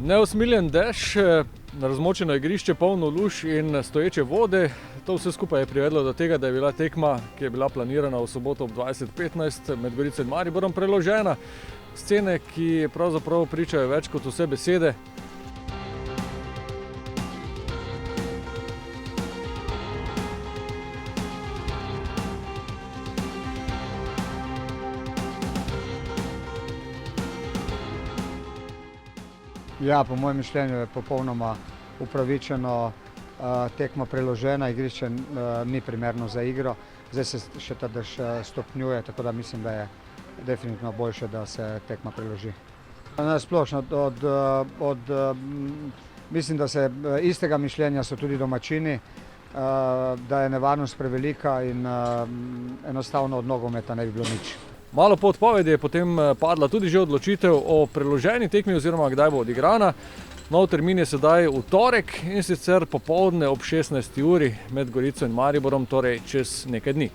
Neusmiljen dež, razmočeno igrišče, polno luž in stoječe vode. To vse skupaj je privedlo do tega, da je bila tekma, ki je bila planirana v soboto ob 20:15 med Gorico in Mariborom, preložena. Scene, ki pravzaprav pričajo več kot vse besede. Ja, po mojem mišljenju je popolnoma upravičeno tekma preložena, igrišče ni primerno za igro. Zdaj se še ta dež stopnjuje, tako da mislim, da je definitivno boljše, da se tekma preloži. Splošno, mislim, da se istega mišljenja so tudi domačini, da je nevarnost prevelika in enostavno od nogometa ne bi bilo nič. Malo po odpovedi je potem padla tudi že odločitev o preloženi tekmi oziroma kdaj bo odigrana. Nov termin je sedaj v torek in sicer popoldne ob 16. uri med Gorico in Mariborom, torej čez nekaj dni.